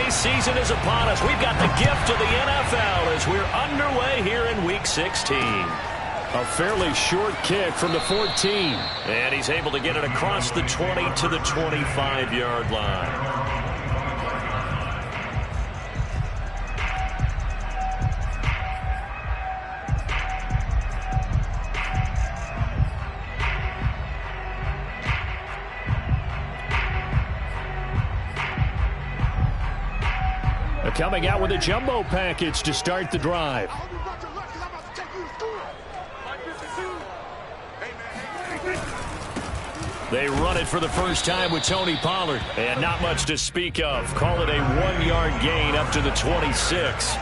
season is upon us. We've got the gift of the NFL as we're underway here in Week 16. A fairly short kick from the 14. And he's able to get it across the 20 to the 25-yard line. Coming out with a jumbo package to start the drive. They run it for the first time with Tony Pollard. And not much to speak of. Call it a 1-yard gain up to the 26.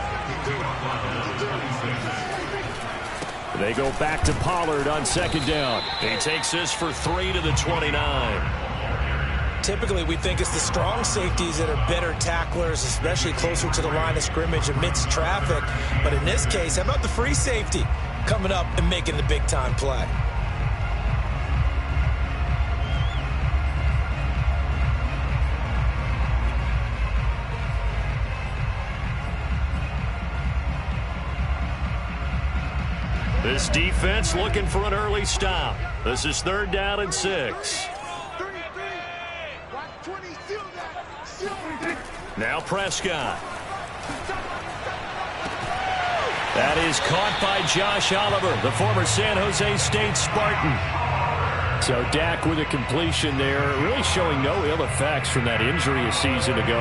They go back to Pollard on second down. He takes this for 3 to the 29. Typically, we think it's the strong safeties that are better tacklers, especially closer to the line of scrimmage amidst traffic. But in this case, how about the free safety coming up and making the big-time play? This defense looking for an early stop. This is 3rd down and 6. Now Prescott. That is caught by Josh Oliver, the former San Jose State Spartan. So Dak with a completion there, really showing no ill effects from that injury a season ago.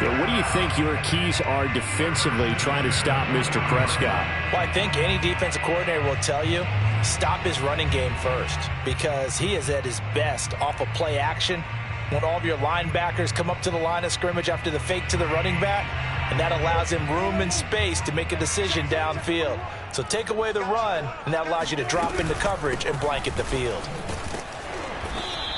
What do you think your keys are defensively trying to stop Mr. Prescott? Well, I think any defensive coordinator will tell you, stop his running game first, because he is at his best off of play action. When all of your linebackers come up to the line of scrimmage after the fake to the running back, and that allows him room and space to make a decision downfield. So take away the run, and that allows you to drop into coverage and blanket the field.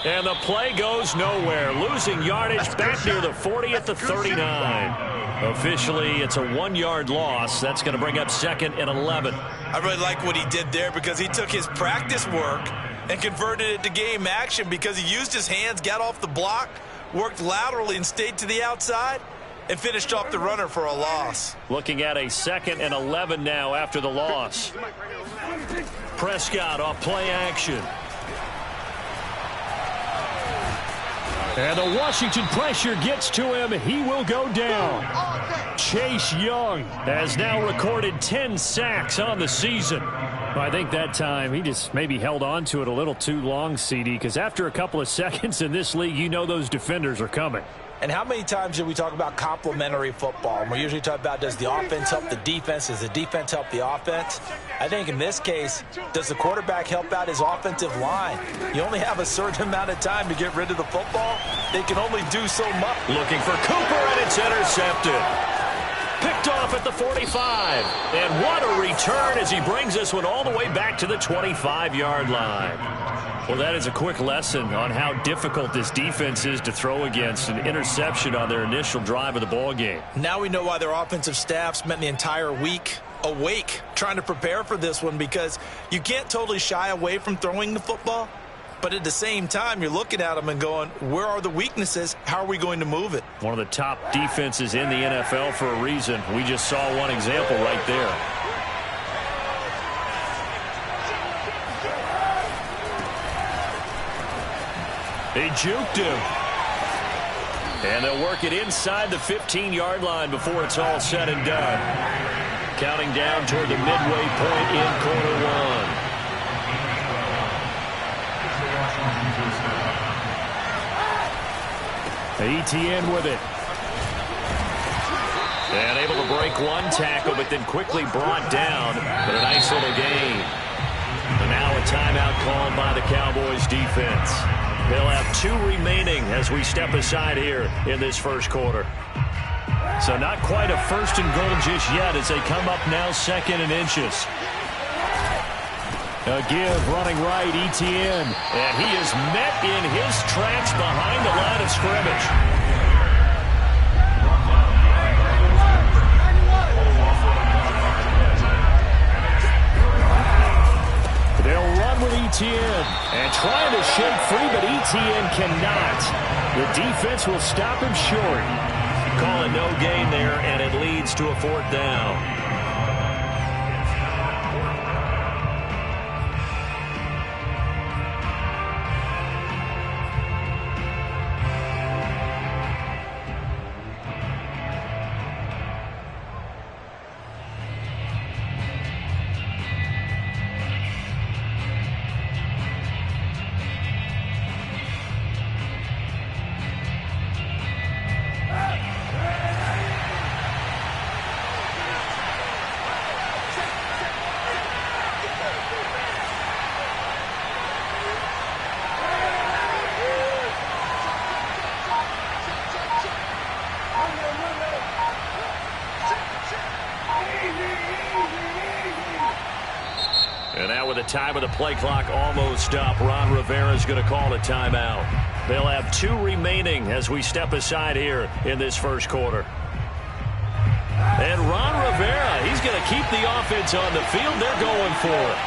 And the play goes nowhere, losing yardage back near the 40 at the 39. Officially, it's a 1-yard loss. That's going to bring up 2nd and 11. I really like what he did there because he took his practice work and converted it to game action because he used his hands, got off the block, worked laterally and stayed to the outside, and finished off the runner for a loss. Looking at a 2nd and 11 now after the loss. Prescott off play action. And the Washington pressure gets to him. He will go down. Chase Young has now recorded 10 sacks on the season. I think that time he just maybe held on to it a little too long, CD, because after a couple of seconds in this league, you know those defenders are coming. And how many times do we talk about complementary football? And we usually talk about, does the offense help the defense? Does the defense help the offense? I think in this case, does the quarterback help out his offensive line? You only have a certain amount of time to get rid of the football. They can only do so much. Looking for Cooper, and it's intercepted. Picked off at the 45. And what a return as he brings this one all the way back to the 25-yard line. Well, that is a quick lesson on how difficult this defense is to throw against. An interception on their initial drive of the ball game. Now we know why their offensive staff spent the entire week awake trying to prepare for this one, because you can't totally shy away from throwing the football. But at the same time, you're looking at them and going, where are the weaknesses? How are we going to move it? One of the top defenses in the NFL for a reason. We just saw one example right there. They juked him. And they'll work it inside the 15-yard line before it's all said and done. Counting down toward the midway point in quarter one. ETN with it. And able to break one tackle, but then quickly brought down. But a nice little gain. And now a timeout called by the Cowboys defense. They'll have 2 remaining as we step aside here in this first quarter. So not quite a 1st and goal just yet as they come up now 2nd and inches. A give running right, ETN. And he is met in his tracks behind the line of scrimmage. They'll run with ETN and trying to shake free, but ETN cannot. The defense will stop him short. call it no gain there, and it leads to a 4th down. And now with the time of the play clock almost up, Rnfl is going to call a timeout. They'll have 2 remaining as we step aside here in this first quarter. And Rnfl, he's going to keep the offense on the field. They're going for it.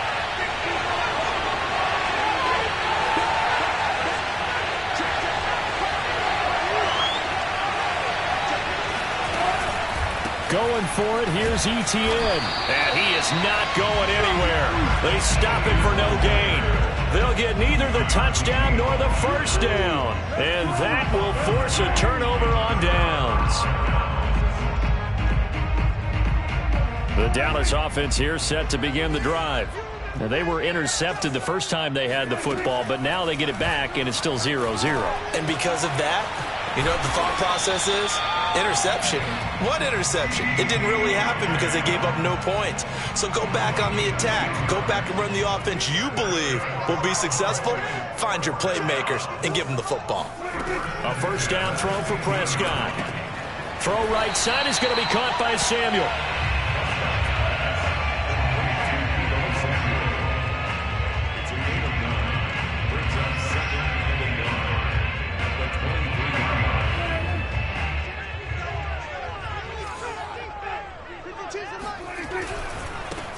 Going for it, here's Etienne. And he is not going anywhere. They stop him for no gain. They'll get neither the touchdown nor the first down. And that will force a turnover on downs. The Dallas offense here set to begin the drive. Now, they were intercepted the first time they had the football, but now they get it back, and it's still 0-0. And because of that, you know what the thought process is? Interception. What interception? It didn't really happen because they gave up no points. So go back on the attack. Go back and run the offense you believe will be successful. Find your playmakers and give them the football. A first down throw for Prescott. Throw right side is going to be caught by Samuel.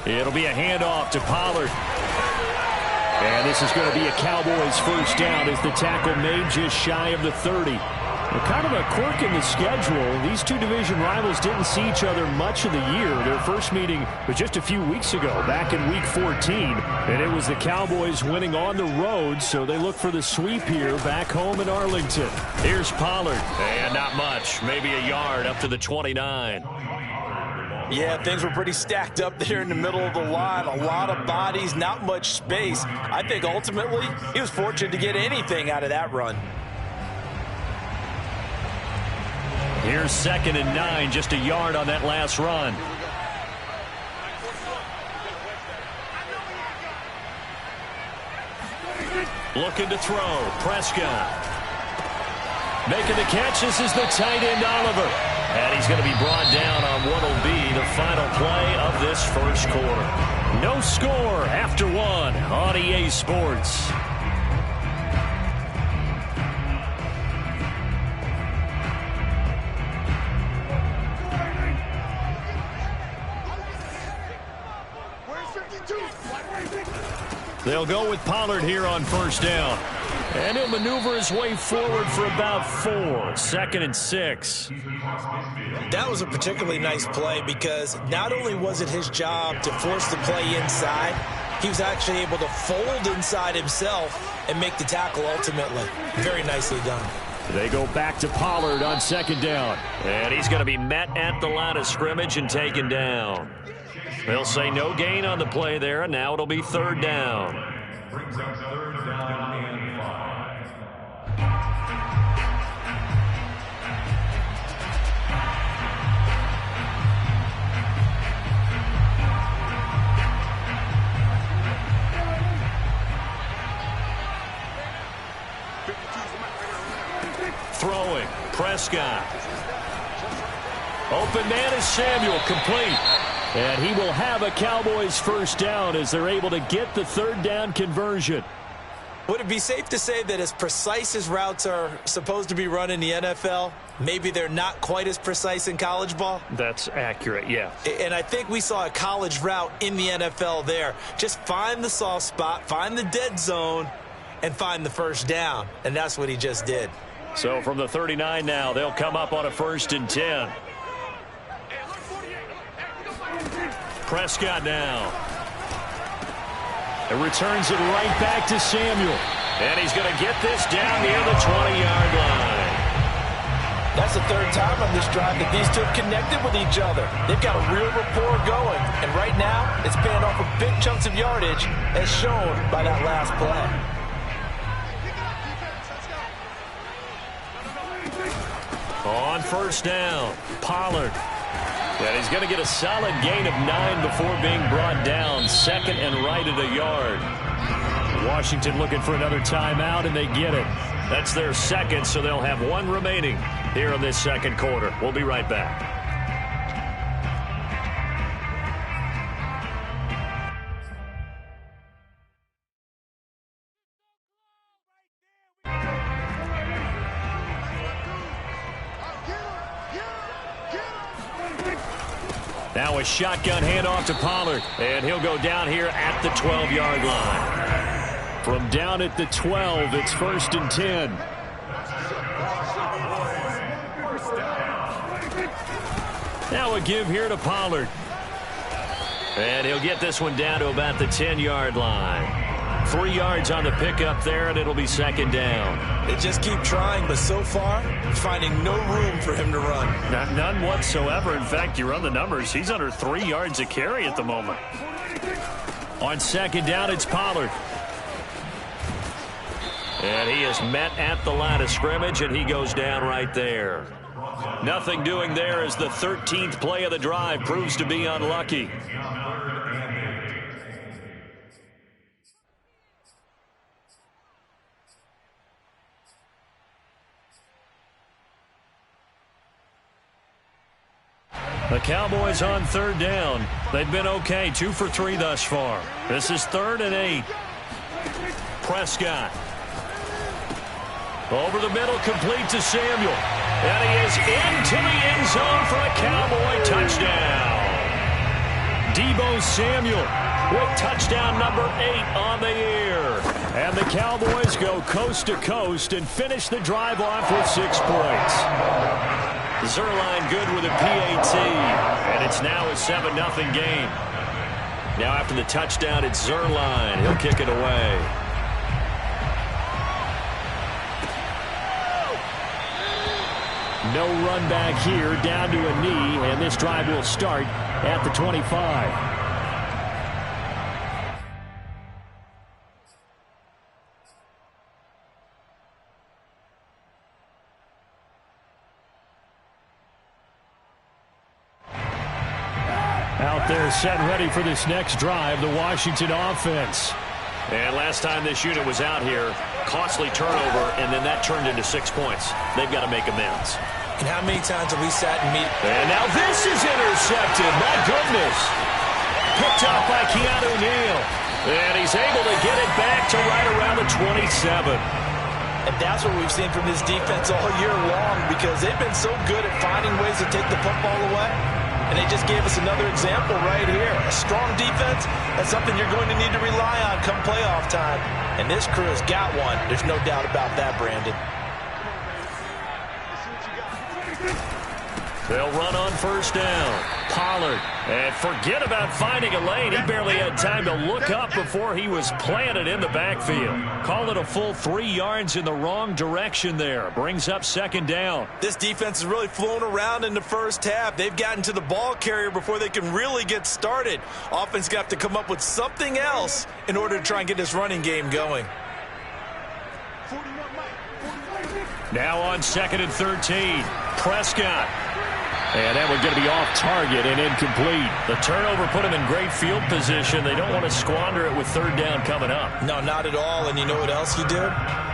It'll be a handoff to Pollard. And this is going to be a Cowboys first down as the tackle made just shy of the 30. Well, kind of a quirk in the schedule. These two division rivals didn't see each other much of the year. Their first meeting was just a few weeks ago, back in Week 14. And it was the Cowboys winning on the road, so they look for the sweep here back home in Arlington. Here's Pollard. And not much, maybe a yard up to the 29. Yeah, things were pretty stacked up there in the middle of the line. A lot of bodies, not much space. I think ultimately he was fortunate to get anything out of that run. Here's 2nd and 9, just a yard on that last run. Looking to throw, Prescott. Making the catch, this is the tight end Oliver. And he's going to be brought down on what will be the final play of this first quarter. No score after 1 on EA Sports. They'll go with Pollard here on first down. And he'll maneuver his way forward for about 4. 2nd and 6. That was a particularly nice play because not only was it his job to force the play inside, he was actually able to fold inside himself and make the tackle ultimately. Very nicely done. They go back to Pollard on 2nd down. And he's going to be met at the line of scrimmage and taken down. They'll say no gain on the play there, and now it'll be 3rd down. Brings up 3rd down and 5. Throwing, Prescott. Open man is Samuel, complete. And he will have a Cowboys first down as they're able to get the 3rd down conversion. Would it be safe to say that as precise as routes are supposed to be run in the NFL, maybe they're not quite as precise in college ball? That's accurate, yeah. And I think we saw a college route in the NFL there. Just find the soft spot, find the dead zone, and find the first down. And that's what he just did. So from the 39 now, they'll come up on a 1st and 10. Prescott now. And returns it right back to Samuel. And he's going to get this down near the 20-yard line. That's the 3rd time on this drive that these two have connected with each other. They've got a real rapport going. And right now, it's paying off with big chunks of yardage, as shown by that last play. On 1st down, Pollard. And he's going to get a solid gain of 9 before being brought down. 2nd and right at a yard. Washington looking for another timeout, and they get it. That's their 2nd, so they'll have 1 remaining here in this 2nd quarter. We'll be right back. Now a shotgun handoff to Pollard, and he'll go down here at the 12-yard line. From down at the 12, it's 1st and 10. Now a give here to Pollard. And he'll get this one down to about the 10-yard line. 3 yards on the pickup there, and it'll be 2nd down. They just keep trying, but so far, finding no room for him to run. None whatsoever. In fact, you run the numbers. He's under 3 yards a carry at the moment. On 2nd down, it's Pollard. And he is met at the line of scrimmage, and he goes down right there. Nothing doing there as the 13th play of the drive proves to be unlucky. The Cowboys on 3rd down. They've been okay, 2 for 3 thus far. This is 3rd and 8. Prescott. Over the middle, complete to Samuel. And he is into the end zone for a Cowboy touchdown. Deebo Samuel with touchdown number 8 on the year. And the Cowboys go coast to coast and finish the drive off with 6 points. Zerline good with a PAT, and it's now a 7-0 game. Now after the touchdown, it's Zerline. He'll kick it away. No run back here, down to a knee, and this drive will start at the 25. Out there set ready for this next drive, the Washington offense. And last time this unit was out here, costly turnover, and then that turned into 6 points. They've got to make amends. And how many times have we sat and meet? And now this is intercepted. My goodness. Picked up by Keanu Neal. And he's able to get it back to right around the 27. And that's what we've seen from this defense all year long, because they've been so good at finding ways to take the football away. And they just gave us another example right here. A strong defense, that's something you're going to need to rely on come playoff time. And this crew has got one. There's no doubt about that, Brandon. They'll run on 1st down. Pollard. And forget about finding a lane. He barely had time to look up before he was planted in the backfield. Call it a full 3 yards in the wrong direction there. Brings up 2nd down. This defense has really flown around in the first half. They've gotten to the ball carrier before they can really get started. Offense got to come up with something else in order to try and get this running game going. Now on 2nd and 13. Prescott. And that one's going to be off target and incomplete. The turnover put them in great field position. They don't want to squander it with 3rd down coming up. No, not at all. And you know what else you do?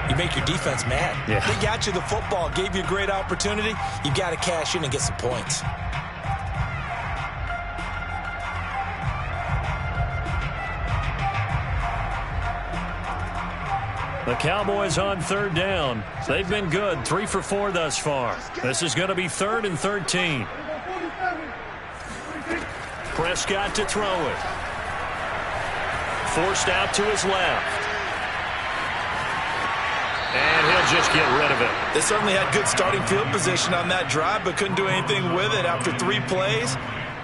You make your defense mad. Yeah. They got you the football, gave you a great opportunity. You got to cash in and get some points. The Cowboys on 3rd down. They've been good, 3 for 4 thus far. This is going to be 3rd and 13. Prescott to throw it. Forced out to his left. And he'll just get rid of it. They certainly had good starting field position on that drive, but couldn't do anything with it after 3 plays.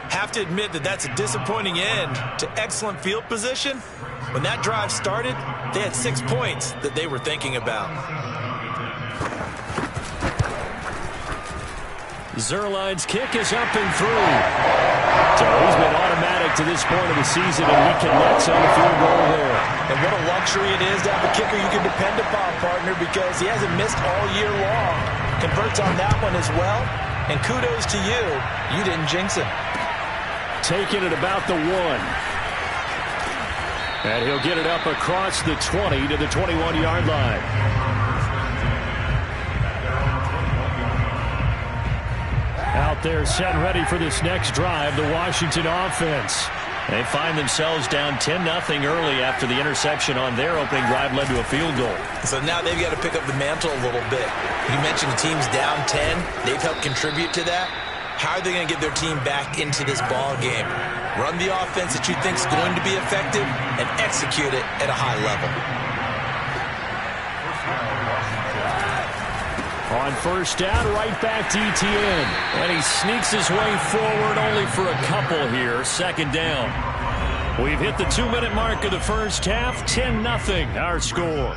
Have to admit that that's a disappointing end to excellent field position. When that drive started, they had 6 points that they were thinking about. Zuerlein's kick is up and through. So he's been automatic to this point of the season, and he connects on the field goal there. And what a luxury it is to have a kicker you can depend upon, partner, because he hasn't missed all year long. Converts on that one as well. And kudos to you. You didn't jinx him. Taking it about the 1. And he'll get it up across the 20 to the 21-yard line. Out there set and ready for this next drive, the Washington offense. They find themselves down 10-0 early after the interception on their opening drive led to a field goal. So now they've got to pick up the mantle a little bit. You mentioned the team's down 10. They've helped contribute to that. How are they going to get their team back into this ball game? Run the offense that you think is going to be effective and execute it at a high level. On first down, right back to Etienne. And he sneaks his way forward only for a couple here. Second down. We've hit the 2-minute mark of the first half. 10-0 our score.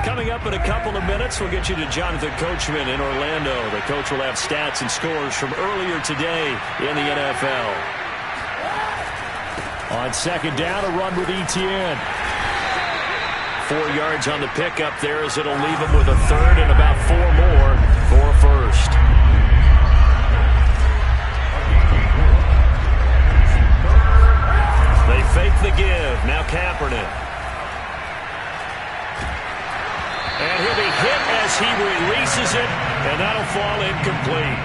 Coming up in a couple of minutes, we'll get you to Jonathan Coachman in Orlando. The coach will have stats and scores from earlier today in the NFL. On second down, a run with Etienne. 4 yards on the pickup there as it'll leave him with a third and about 4 more for a first. They fake the give. Now Kaepernick. And he'll be hit as he releases it, and that'll fall incomplete.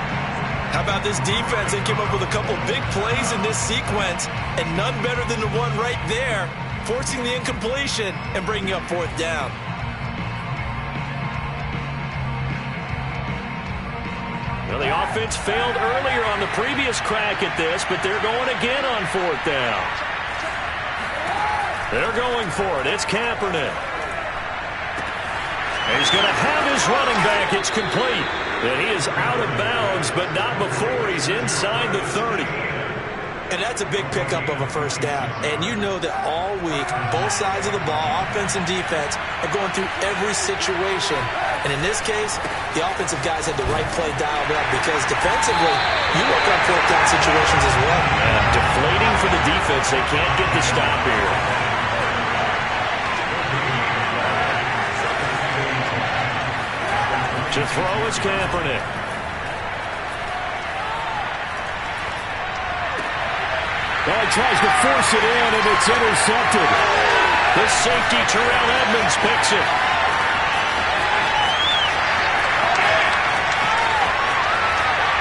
How about this defense? They came up with a couple big plays in this sequence, and none better than the one right there, forcing the incompletion and bringing up 4th down. Well, the offense failed earlier on the previous crack at this, but they're going again on 4th down. They're going for it. It's Kaepernick. And he's going to have his running back. It's complete. And he is out of bounds, but not before he's inside the 30. And that's a big pickup of a first down. And you know that all week, both sides of the ball, offense and defense, are going through every situation. And in this case, the offensive guys had the right play dialed up because defensively, you work on 4th down situations as well. Deflating for the defense. They can't get the stop here. To throw is Kaepernick. Well, he tries to force it in, and it's intercepted. The safety, Terrell Edmonds, picks it.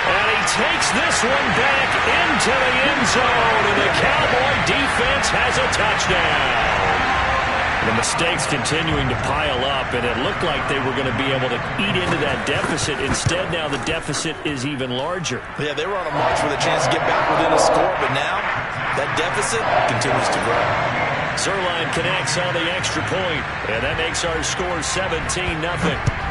And he takes this one back into the end zone, and the Cowboy defense has a touchdown. The mistakes continuing to pile up, and it looked like they were going to be able to eat into that deficit. Instead, now the deficit is even larger. Yeah, they were on a march with a chance to get back within a score, but now that deficit continues to grow. Zuerlein connects on the extra point, and that makes our score 17-0.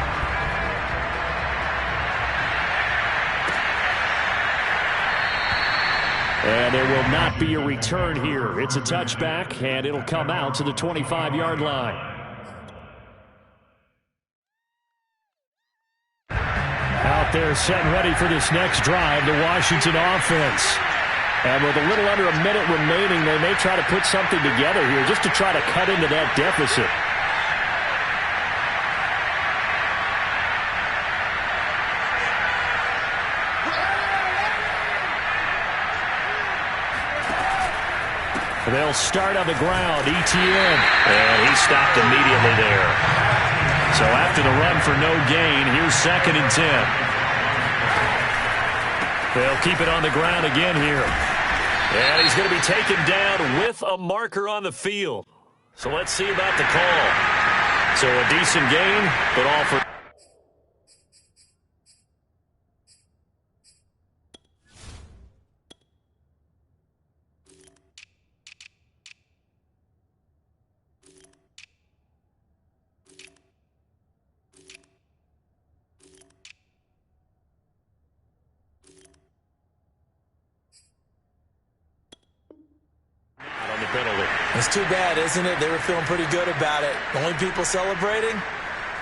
And there will not be a return here. It's a touchback, and it'll come out to the 25-yard line. Out there set and ready for this next drive, the Washington offense. And with a little under a minute remaining, they may try to put something together here just to try to cut into that deficit. They'll start on the ground. Etienne. And he stopped immediately there. So after the run for no gain, here's 2nd and 10. They'll keep it on the ground again here. And he's going to be taken down with a marker on the field. So let's see about the call. So a decent gain, but all for... It's too bad, isn't it? They were feeling pretty good about it. The only people celebrating,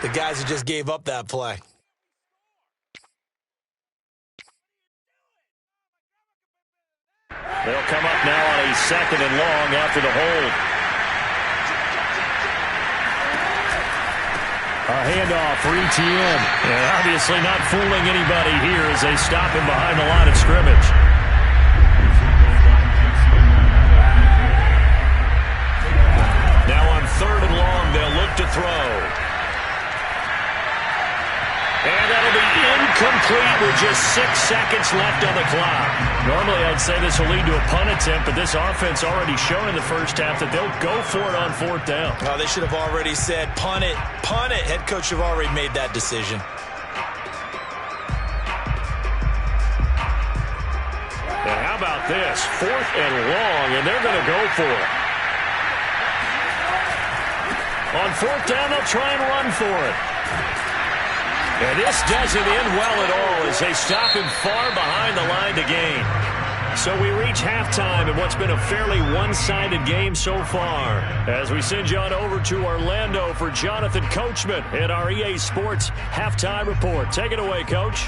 the guys who just gave up that play. They'll come up now on a 2nd and long after the hold. A handoff for ETN. And obviously not fooling anybody here as they stop him behind the line of scrimmage. Now on 3rd and long, they'll look to throw. And that'll be incomplete with just 6 seconds left on the clock. Normally, I'd say this will lead to a punt attempt, but this offense already shown in the first half that they'll go for it on 4th down. Oh, they should have already said, punt it, punt it. Head coach have already made that decision. And how about this? 4th and long, and they're going to go for it. On 4th down, they'll try and run for it. And this doesn't end well at all as they stop him far behind the line to gain. So we reach halftime in what's been a fairly one-sided game so far. As we send you on over to Orlando for Jonathan Coachman at our EA Sports Halftime Report. Take it away, Coach.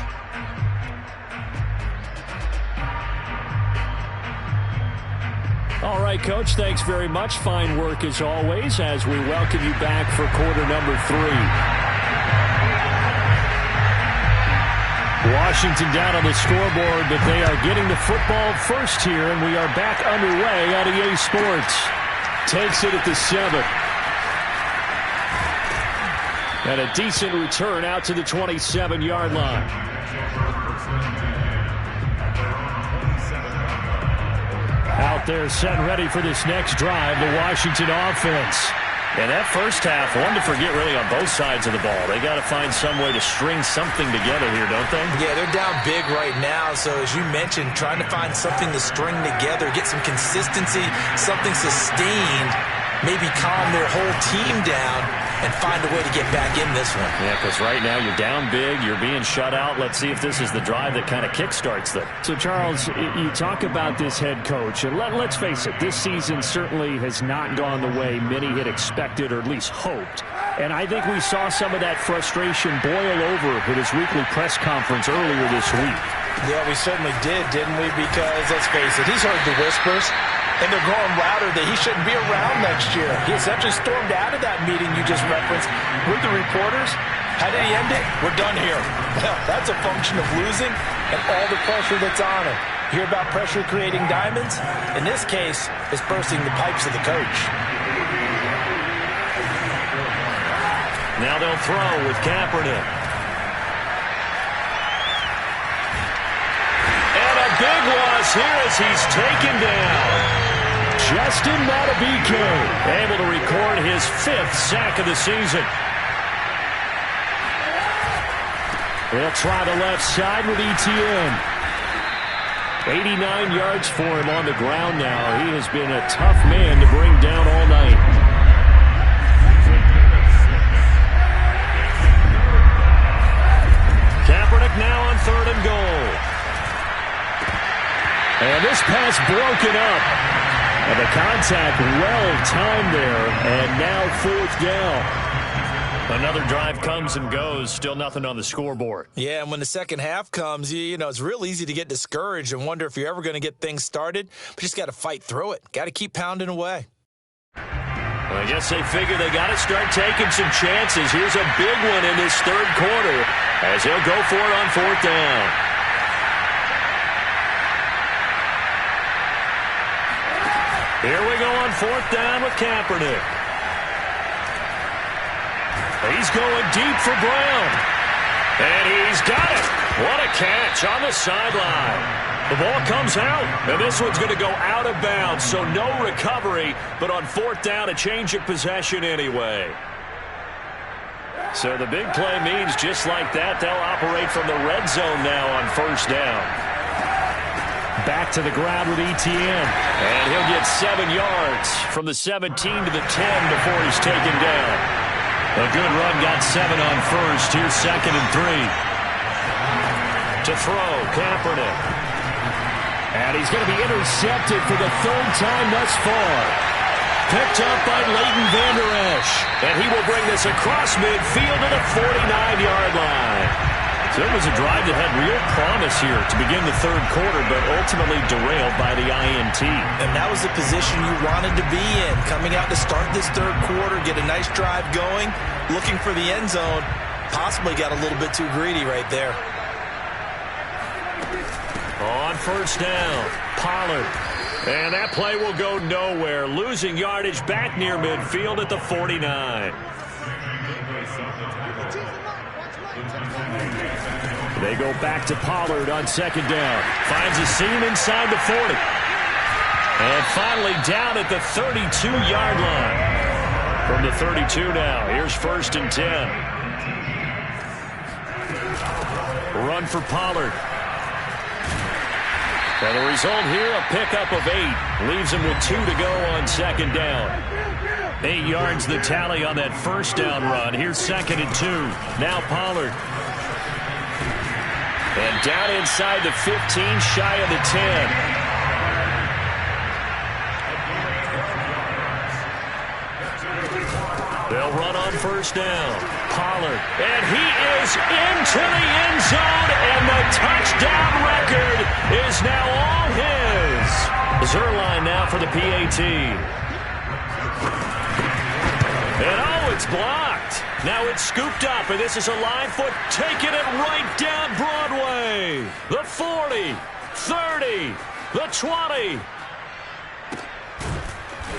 All right, Coach, thanks very much. Fine work as always as we welcome you back for quarter number 3. Washington down on the scoreboard, but they are getting the football first here, and we are back underway on EA Sports. Takes it at the 7. And a decent return out to the 27-yard line. Out there set and ready for this next drive, the Washington offense. And that first half, one to forget really on both sides of the ball. They got to find some way to string something together here, don't they? Yeah, they're down big right now. So as you mentioned, trying to find something to string together, get some consistency, something sustained, maybe calm their whole team down and find a way to get back in this one. Yeah, because right now you're down big, you're being shut out. Let's see if this is the drive that kind of kickstarts them. So, Charles, you talk about this head coach, and let's face it, this season certainly has not gone the way many had expected or at least hoped. And I think we saw some of that frustration boil over at his weekly press conference earlier this week. Yeah, we certainly did, didn't we? Because, let's face it, he's heard the whispers. And they're growing louder that he shouldn't be around next year. He essentially stormed out of that meeting you just referenced with the reporters. How did he end it? We're done here. Well, that's a function of losing and all the pressure that's on him. You hear about pressure creating diamonds? In this case, it's bursting the pipes of the coach. Now they'll throw with Kaepernick. And a big loss here as he's taken down. Justin Madubuike able to record his 5th sack of the season. They'll try the left side with ETN. 89 yards for him on the ground now. He has been a tough man to bring down all night. Kaepernick now on 3rd and goal. And this pass broken up. And the contact well-timed there, and now 4th down. Another drive comes and goes, still nothing on the scoreboard. Yeah, and when the second half comes, you know, it's real easy to get discouraged and wonder if you're ever going to get things started. But you just got to fight through it. Got to keep pounding away. Well, I guess they figure they got to start taking some chances. Here's a big one in this 3rd quarter as he'll go for it on 4th down. Here we go on 4th down with Kaepernick. He's going deep for Brown. And he's got it. What a catch on the sideline. The ball comes out, and this one's going to go out of bounds, so no recovery, but on 4th down, a change of possession anyway. So the big play means just like that, they'll operate from the red zone now on 1st down. Back to the ground with ETN. And he'll get 7 yards from the 17 to the 10 before he's taken down. A good run got 7 on 1st. Here's 2nd and 3. To throw, Kaepernick. And he's going to be intercepted for the 3rd time thus far. Picked up by Leighton Vander Esch. And he will bring this across midfield to the 49-yard line. So it was a drive that had real promise here to begin the third quarter, but ultimately derailed by the INT. And that was the position you wanted to be in, coming out to start this third quarter, get a nice drive going, looking for the end zone. Possibly got a little bit too greedy right there. On first down, Pollard. And that play will go nowhere, losing yardage back near midfield at the 49. They go back to Pollard on second down. Finds a seam inside the 40. And finally down at the 32-yard line. From the 32 now, here's first and 10. Run for Pollard. And the result here, a pickup of 8. Leaves him with 2 to go on second down. 8 yards the tally on that first down run. Here's second and 2. Now Pollard. And down inside the 15, shy of the 10. They'll run on first down. Pollard. And he is into the end zone, and the touchdown record is now all his. Zerline now for the PAT. And oh, it's blocked. Now it's scooped up, and this is a live foot taking it right down Broadway. The 40, 30, the 20.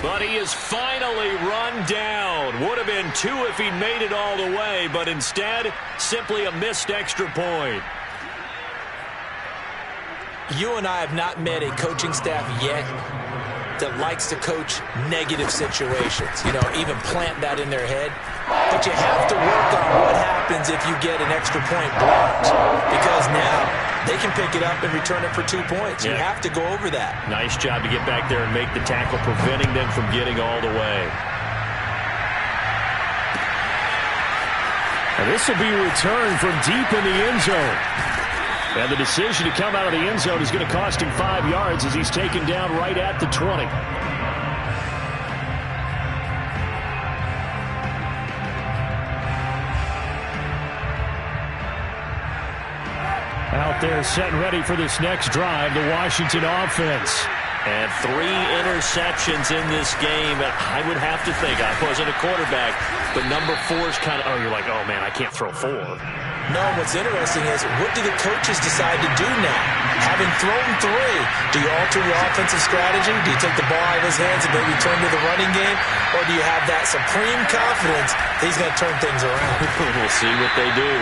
But he is finally run down. Would have been 2 if he'd made it all the way, but instead, simply a missed extra point. You and I have not met a coaching staff yet that likes to coach negative situations. You know, even plant that in their head. But you have to work on what happens if you get an extra point blocked. Because now they can pick it up and return it for 2 points. You have to go over that. Nice job to get back there and make the tackle, preventing them from getting all the way. And this will be returned from deep in the end zone. And the decision to come out of the end zone is going to cost him 5 yards as he's taken down right at the 20. Out there set and ready for this next drive, the Washington offense. And 3 interceptions in this game. I would have to think, I wasn't a quarterback, but number 4 is kind of, you're like, oh man, I can't throw 4. No, what's interesting is, what do the coaches decide to do now? Having thrown 3, do you alter your offensive strategy? Do you take the ball out of his hands and maybe turn to the running game? Or do you have that supreme confidence that he's going to turn things around? We'll see what they do.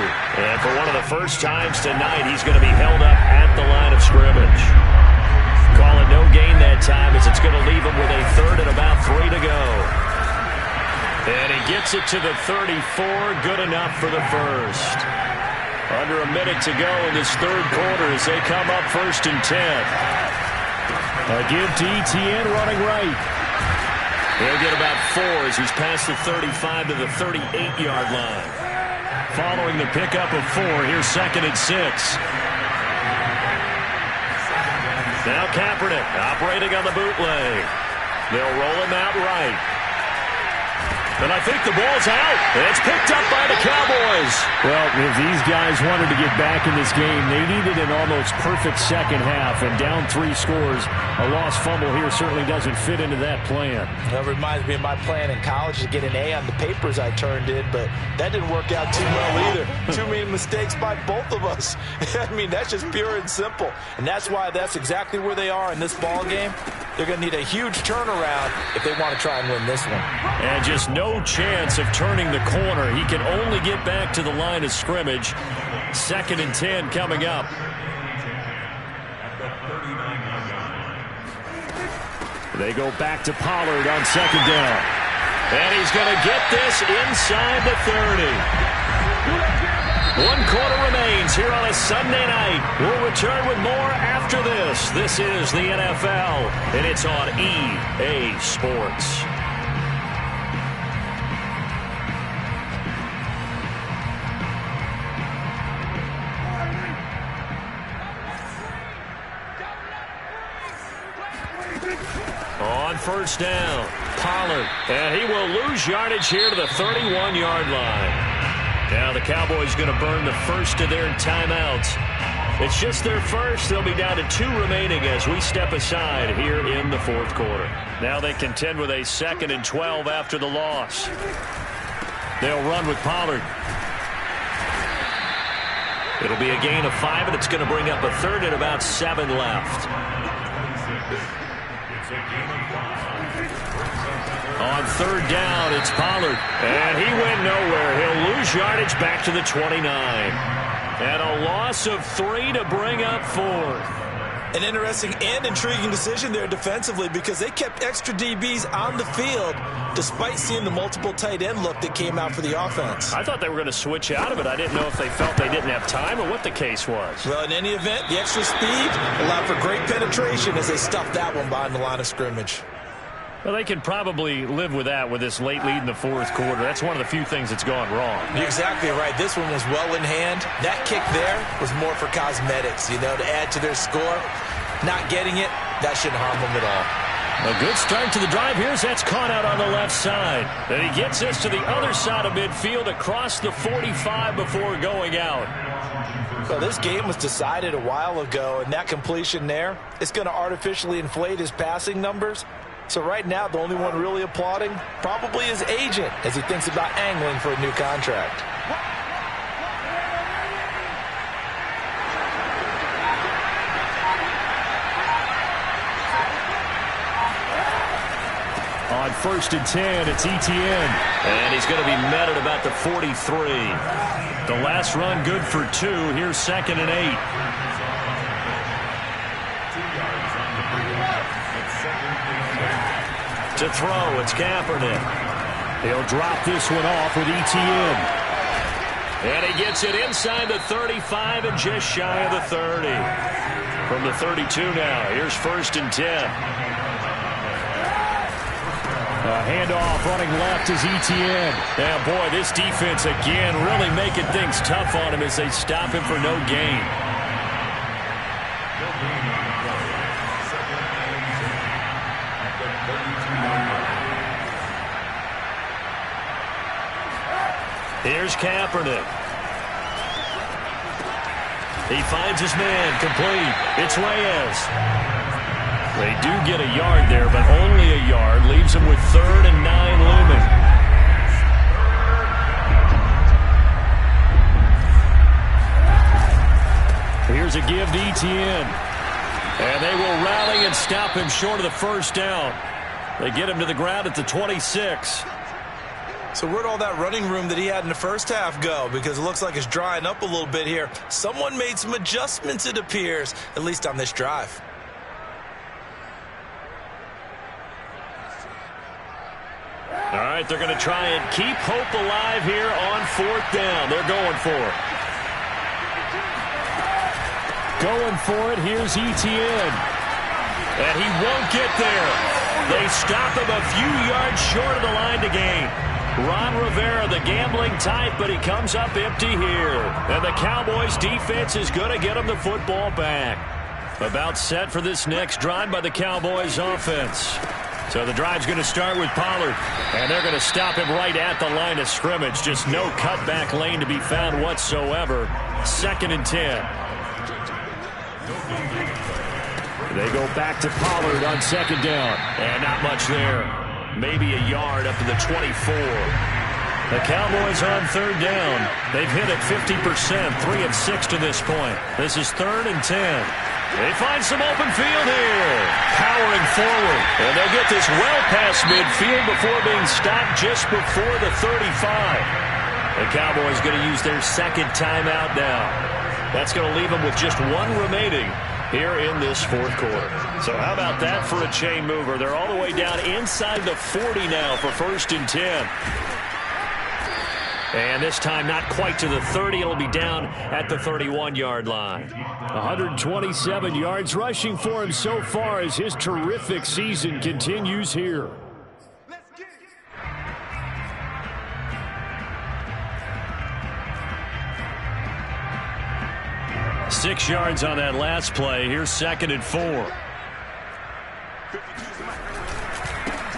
And for one of the first times tonight, he's going to be held up at the line of scrimmage. Call it no gain that time, as it's going to leave him with a third and about 3 to go. And he gets it to the 34, good enough for the first. Under a minute to go in this third quarter as they come up first and 10. A give to Etienne running right. He'll get about 4 as he's past the 35 to the 38-yard line. Following the pickup of 4, here's second and 6. Now Kaepernick operating on the bootleg. They'll roll him out right. And I think the ball's out. And it's picked up by the Cowboys. Well, if these guys wanted to get back in this game, they needed an almost perfect second half. And down 3 scores, a lost fumble here certainly doesn't fit into that plan. That reminds me of my plan in college to get an A on the papers I turned in, but that didn't work out too well either. Too many mistakes by both of us. I mean, that's just pure and simple. And that's why that's exactly where they are in this ball game. They're going to need a huge turnaround if they want to try and win this one. And just no chance of turning the corner. He can only get back to the line of scrimmage. Second and 10 coming up. They go back to Pollard on second down. And he's going to get this inside the 30. 1 quarter remains here on a Sunday night. We'll return with more after this. This is the NFL, and it's on EA Sports. On first down, Pollard. And he will lose yardage here to the 31-yard line. Now the Cowboys going to burn the first of their timeouts. It's just their first. They'll be down to 2 remaining as we step aside here in the fourth quarter. Now they contend with a 2nd and 12 after the loss. They'll run with Pollard. It'll be a gain of 5, and it's going to bring up a 3rd and about 7 left. On 3rd down, it's Pollard. And he went nowhere. He'll lose yardage back to the 29. And a loss of 3 to bring up 4th. An interesting and intriguing decision there defensively because they kept extra DBs on the field despite seeing the multiple tight end look that came out for the offense. I thought they were going to switch out of it. I didn't know if they felt they didn't have time or what the case was. Well, in any event, the extra speed allowed for great penetration as they stuffed that one behind the line of scrimmage. Well, they can probably live with that with this late lead in the fourth quarter. That's one of the few things that's gone wrong. You're exactly right. This one was well in hand. That kick there was more for cosmetics, to add to their score. Not getting it, that shouldn't harm them at all. A good start to the drive. Here's that's caught out on the left side. Then he gets this to the other side of midfield across the 45 before going out. Well, this game was decided a while ago, and that completion there is going to artificially inflate his passing numbers. So right now, the only one really applauding probably his agent as he thinks about angling for a new contract. On 1st and 10, it's Etienne. And he's going to be met at about the 43. The last run good for 2. Here's 2nd and 8. To throw, it's Kaepernick. He'll drop this one off with Etienne. And he gets it inside the 35 and just shy of the 30. From the 32 now, here's 1st and 10. A handoff running left is Etienne. Now, boy, this defense again really making things tough on him as they stop him for no gain. Here's Kaepernick. He finds his man, complete. It's Reyes. They do get a yard there, but only a yard. Leaves them with 3rd and 9 looming. Here's a give to Etienne. And they will rally and stop him short of the 1st down. They get him to the ground at the 26. So where'd all that running room that he had in the first half go? Because it looks like it's drying up a little bit here. Someone made some adjustments, it appears, at least on this drive. All right, they're going to try and keep hope alive here on 4th down. They're going for it. Going for it, here's Etienne. And he won't get there. They stop him a few yards short of the line to gain. Ron Rivera, the gambling type, but he comes up empty here. And the Cowboys defense is going to get him the football back. About set for this next drive by the Cowboys offense. So the drive's going to start with Pollard. And they're going to stop him right at the line of scrimmage. Just no cutback lane to be found whatsoever. 2nd and 10. They go back to Pollard on 2nd down. And not much there. Maybe a yard up to the 24. The Cowboys on 3rd down. They've hit it 50%, 3 of 6 to this point. This is 3rd and 10. They find some open field here. Powering forward. And they'll get this well past midfield before being stopped just before the 35. The Cowboys going to use their 2nd timeout now. That's going to leave them with just 1 remaining here in this 4th quarter. So how about that for a chain mover? They're all the way down inside the 40 now for 1st and 10. And this time not quite to the 30. It'll be down at the 31-yard line. 127 yards rushing for him so far as his terrific season continues here. 6 yards on that last play. Here's 2nd and 4.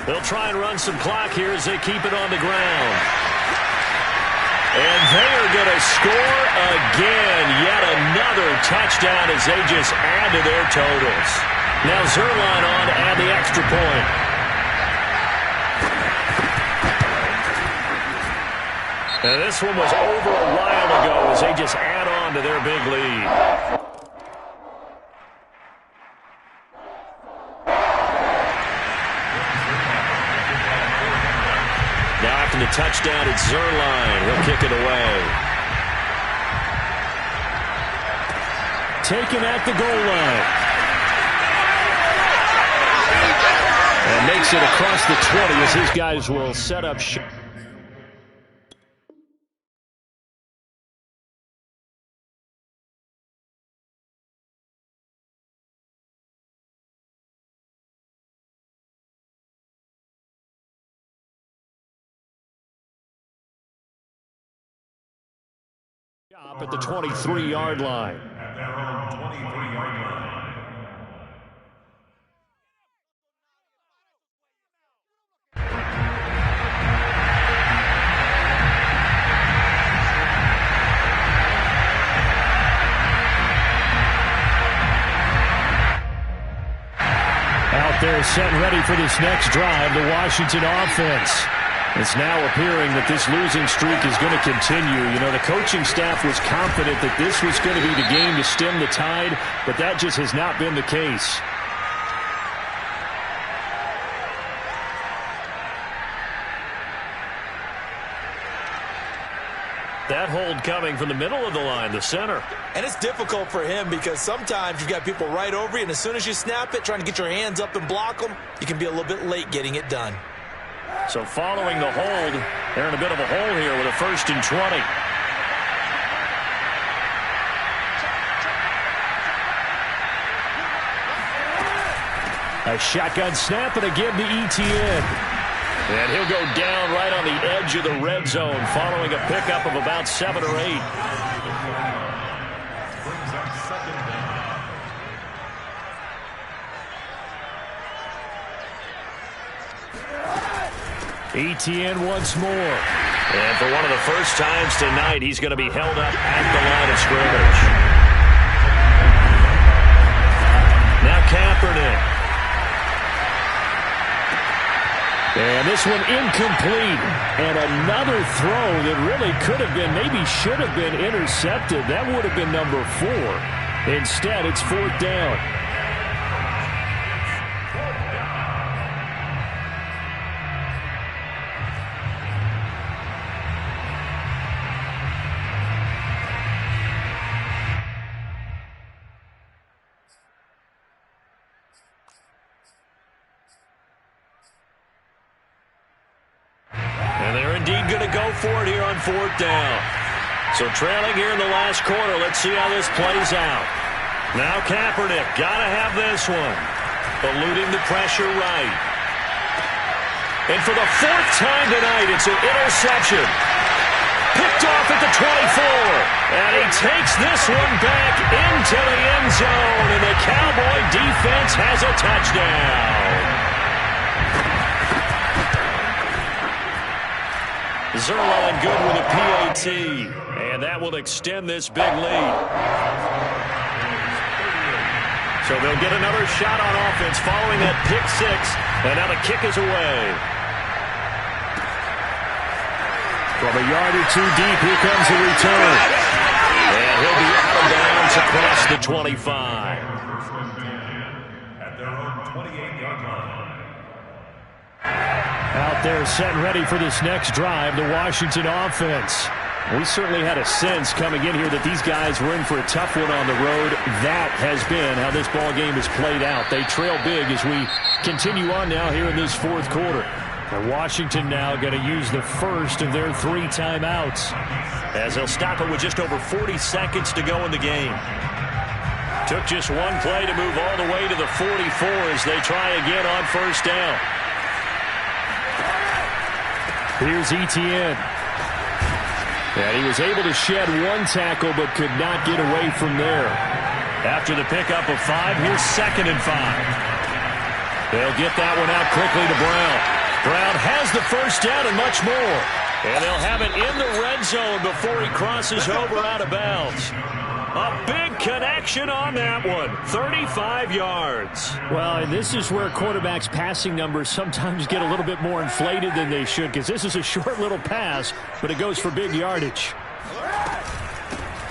They'll try and run some clock here as they keep it on the ground. And they are going to score again. Yet another touchdown as they just add to their totals. Now Zerline on to add the extra point. Now this one was over a while ago as they just add on to their big lead. Now after the touchdown, it's Zerline. He'll kick it away. Taken at the goal line. And makes it across the 20 as his guys will set up shop. At the 23-yard line. Out there set and ready for this next drive, the Washington offense. It's now appearing that this losing streak is going to continue. You know, the coaching staff was confident that this was going to be the game to stem the tide, but that just has not been the case. That hold coming from the middle of the line, the center. And it's difficult for him because sometimes you've got people right over you, and as soon as you snap it, trying to get your hands up and block them, you can be a little bit late getting it done. So following the hold, they're in a bit of a hole here with a 1st and 20. A shotgun snap and a give to Etienne. And he'll go down right on the edge of the red zone following a pickup of about 7 or 8. Etienne once more. And for one of the first times tonight, he's going to be held up at the line of scrimmage. Now Kaepernick. And this one incomplete. And another throw that really could have been, maybe should have been intercepted. That would have been number 4. Instead, it's 4th down. For it here on 4th down. So trailing here in the last quarter. Let's see how this plays out. Now Kaepernick, gotta have this one. Eluding the pressure right. And for the 4th time tonight, it's an interception. Picked off at the 24. And he takes this one back into the end zone. And the Cowboy defense has a touchdown. Zerline good with a PAT, and that will extend this big lead. So they'll get another shot on offense following that pick 6, and now the kick is away. From a yard or 2 deep, here comes the return. And he'll be out of bounds across the 25. At their own 28-yard line. Out there set and ready for this next drive, the Washington offense. We certainly had a sense coming in here that these guys were in for a tough one on the road. That has been how this ball game has played out. They trail big as we continue on now here in this 4th quarter. And Washington now going to use the first of their 3 timeouts as they'll stop it with just over 40 seconds to go in the game. Took just one play to move all the way to the 44 as they try again on 1st down. Here's Etienne. And he was able to shed 1 tackle but could not get away from there. After the pickup of 5, here's 2nd and 5. They'll get that one out quickly to Brown. Brown has the first down and much more. And they'll have it in the red zone before he crosses over out of bounds. A big connection on that one. 35 yards. Well, and this is where quarterbacks' passing numbers sometimes get a little bit more inflated than they should, because this is a short little pass, but it goes for big yardage.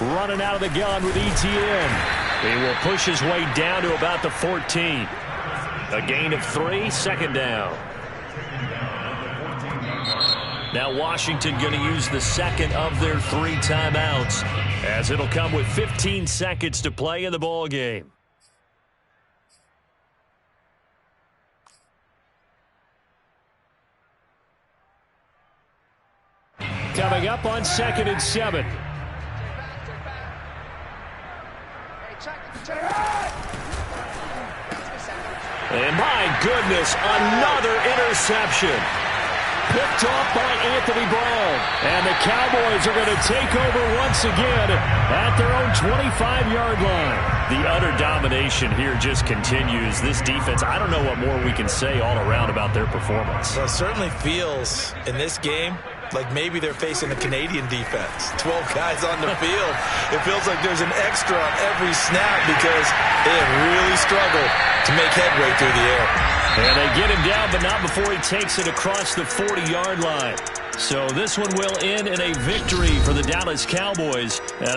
Running out of the gun with Etienne. He will push his way down to about the 14. A gain of 3, second down. Now Washington going to use the second of their 3 timeouts, as it'll come with 15 seconds to play in the ball game. Coming up on 2nd and 7. And my goodness, another interception. Picked off by Anthony Brown. And the Cowboys are going to take over once again at their own 25-yard line. The utter domination here just continues. This defense, I don't know what more we can say all around about their performance. Well, it certainly feels in this game like maybe they're facing a Canadian defense. 12 guys on the field. It feels like there's an extra on every snap because they have really struggled to make headway through the air. And they get him down, but not before he takes it across the 40-yard line. So this one will end in a victory for the Dallas Cowboys. And